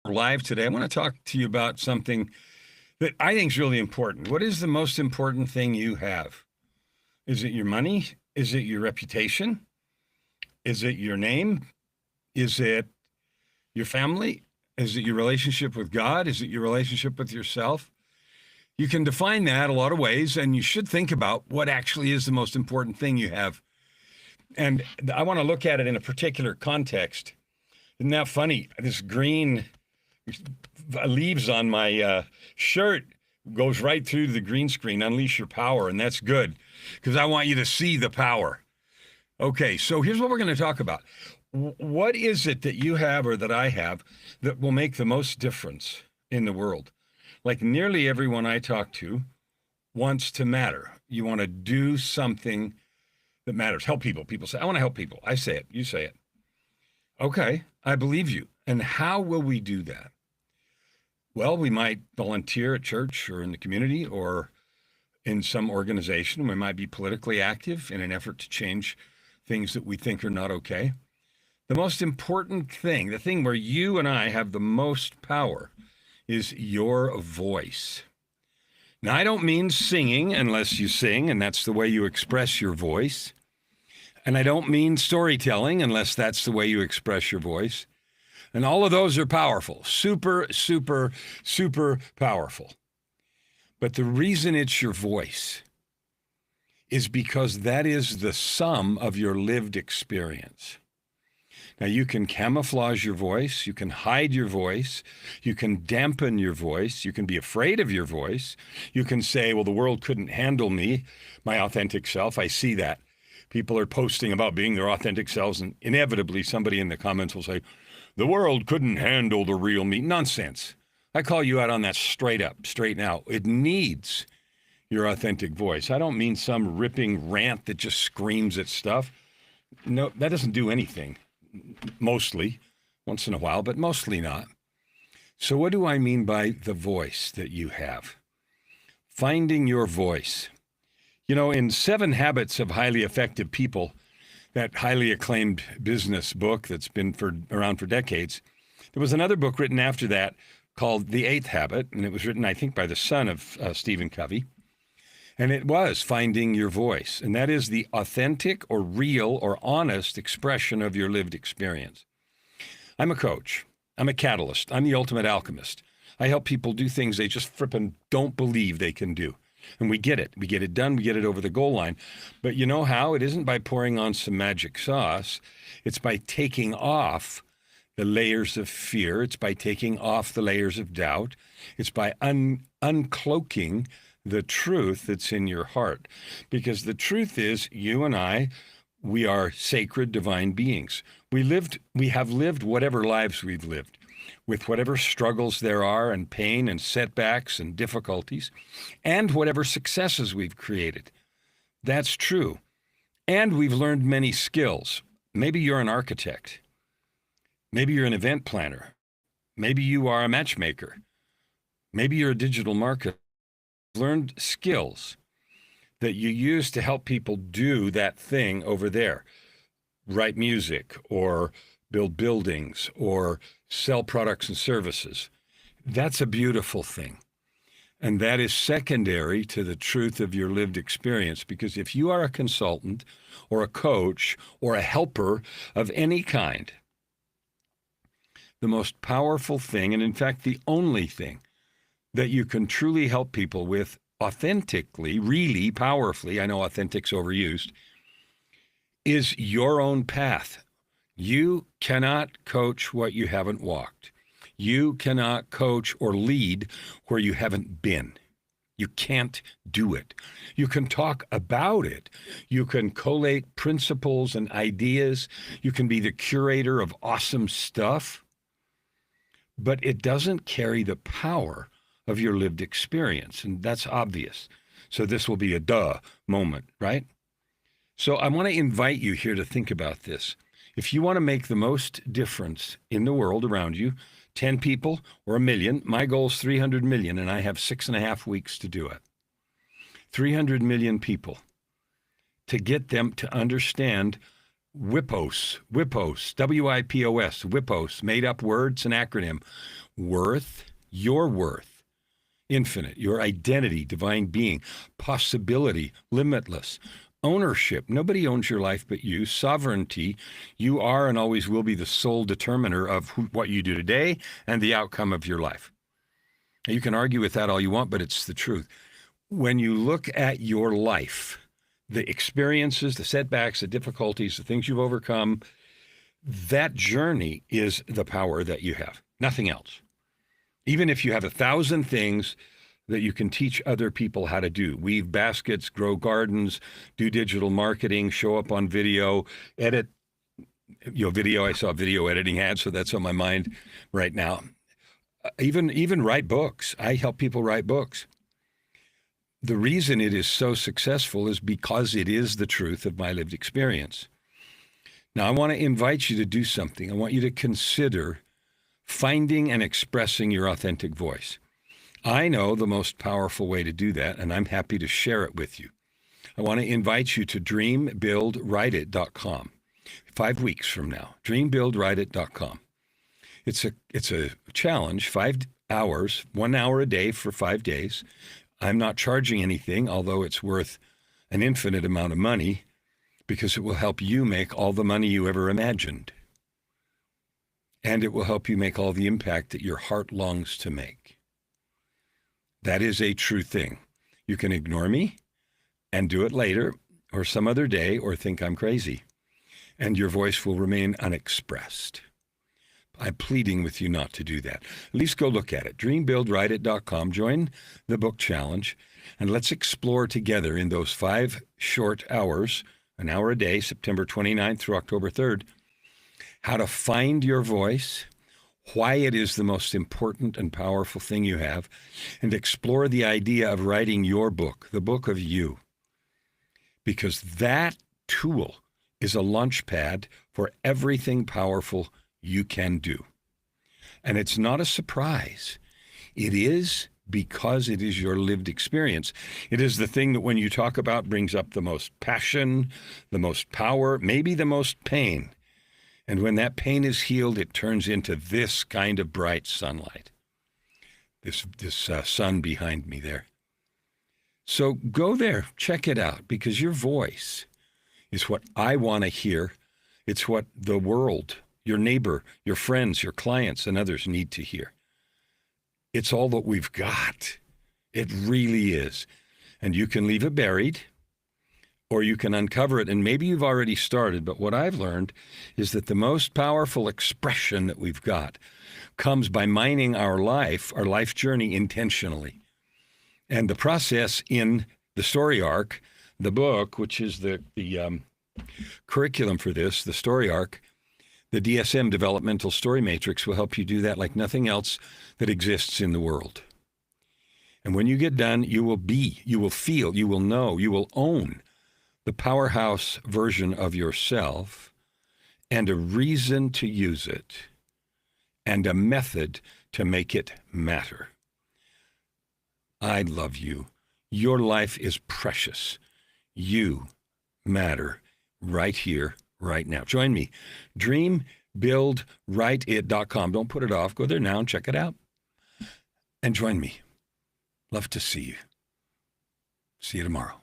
live today. I want to talk to you about something that I think is really important. What is the most important thing you have? Is it your money? Is it your reputation? Is it your name? Is it your family? Is it your relationship with God? Is it your relationship with yourself? You can define that a lot of ways, and you should think about what actually is the most important thing you have. And I want to look at it in a particular context. Isn't that funny? This green leaves on my shirt goes right through the green screen. Unleash your power, and that's good because I want you to see the power. Okay, so here's what we're going to talk about. What is it that you have or that I have that will make the most difference in the world? Like nearly everyone I talk to wants to matter. You want to do something that matters. Help people. People say, I want to help people. I say it. You say it. Okay, I believe you. And how will we do that? Well, we might volunteer at church or in the community or in some organization. We might be politically active in an effort to change things that we think are not okay. The most important thing, the thing where you and I have the most power, is your voice. Now, I don't mean singing unless you sing, and that's the way you express your voice. And I don't mean storytelling unless that's the way you express your voice. And all of those are powerful, super, super, super powerful. But the reason it's your voice is because that is the sum of your lived experience. Now, you can camouflage your voice, you can hide your voice, you can dampen your voice, you can be afraid of your voice, you can say, well, the world couldn't handle me, my authentic self. I see that. People are posting about being their authentic selves, and inevitably somebody in the comments will say, the world couldn't handle the real me. Nonsense. I call you out on that straight up, straight now. It needs your authentic voice. I don't mean some ripping rant that just screams at stuff. No, that doesn't do anything. Mostly, once in a while, but mostly not. So what do I mean by the voice that you have? Finding your voice. You know, in 7 Habits of Highly Effective People, that highly acclaimed business book that's been around for decades, there was another book written after that called The 8th Habit, and it was written, I think, by the son of Stephen Covey. And it was finding your voice. And that is the authentic or real or honest expression of your lived experience. I'm a coach. I'm a catalyst. I'm the ultimate alchemist. I help people do things they just frippin' don't believe they can do. And we get it. We get it done. We get it over the goal line. But you know how? It isn't by pouring on some magic sauce. It's by taking off the layers of fear. It's by taking off the layers of doubt. It's by uncloaking the truth that's in your heart. Because the truth is, you and I, we are sacred divine beings. We have lived whatever lives we've lived, with whatever struggles there are and pain and setbacks and difficulties, and whatever successes we've created. That's true. And we've learned many skills. Maybe you're an architect. Maybe you're an event planner. Maybe you are a matchmaker. Maybe you're a digital marketer. Learned skills that you use to help people do that thing over there. Write music or build buildings or sell products and services. That's a beautiful thing. And that is secondary to the truth of your lived experience. Because if you are a consultant or a coach or a helper of any kind, the most powerful thing, and in fact, the only thing that you can truly help people with authentically, really powerfully, I know authentic's overused, is your own path. You cannot coach what you haven't walked. You cannot coach or lead where you haven't been. You can't do it. You can talk about it. You can collate principles and ideas. You can be the curator of awesome stuff. But it doesn't carry the power of your lived experience, and that's obvious. So this will be a duh moment, right? So I want to invite you here to think about this. If you want to make the most difference in the world around you, 10 people or 1 million, my goal is 300 million, and I have 6.5 weeks to do it. 300 million people, to get them to understand WIPOS, WIPOS, WIPOS, WIPOS, made up words, an acronym. your worth, infinite, your identity, divine being, possibility, limitless, ownership. Nobody owns your life but you. Sovereignty. You are and always will be the sole determiner of what you do today and the outcome of your life. You can argue with that all you want, but it's the truth. When you look at your life, the experiences, the setbacks, the difficulties, the things you've overcome, that journey is the power that you have, nothing else. Even if you have 1,000 things that you can teach other people how to do, weave baskets, grow gardens, do digital marketing, show up on video, edit, video. I saw video editing ads, so that's on my mind right now. Even write books. I help people write books. The reason it is so successful is because it is the truth of my lived experience. Now, I want to invite you to do something. I want you to consider finding and expressing your authentic voice. I know the most powerful way to do that, and I'm happy to share it with you. I want to invite you to dreambuildwriteit.com. 5 weeks from now, dreambuildwriteit.com. It's a challenge, 5 hours, 1 hour a day for 5 days. I'm not charging anything, although it's worth an infinite amount of money, because it will help you make all the money you ever imagined. And it will help you make all the impact that your heart longs to make. That is a true thing. You can ignore me and do it later or some other day or think I'm crazy, and your voice will remain unexpressed. I'm pleading with you not to do that. At least go look at it. Dreambuildwriteit.com. Join the book challenge, and let's explore together in those 5 short hours, an hour a day, September 29th through October 3rd, how to find your voice, why it is the most important and powerful thing you have, and explore the idea of writing your book, the book of you. Because that tool is a launch pad for everything powerful you can do. And it's not a surprise. It is because it is your lived experience. It is the thing that when you talk about brings up the most passion, the most power, maybe the most pain. And when that pain is healed, it turns into this kind of bright sunlight. This sun behind me there. So go there, check it out, because your voice is what I want to hear. It's what the world, your neighbor, your friends, your clients, and others need to hear. It's all that we've got. It really is. And you can leave it buried, or you can uncover it. And maybe you've already started, but what I've learned is that the most powerful expression that we've got comes by mining our life journey intentionally. And the process in the story arc, the book, which is the curriculum for this, the story arc, the DSM Developmental Story Matrix will help you do that like nothing else that exists in the world. And when you get done, you will be, you will feel, you will know, you will own the powerhouse version of yourself and a reason to use it and a method to make it matter. I love you. Your life is precious. You matter right here, right now. Join me. Dreambuildwriteit.com. Don't put it off. Go there now and check it out. And join me. Love to see you. See you tomorrow.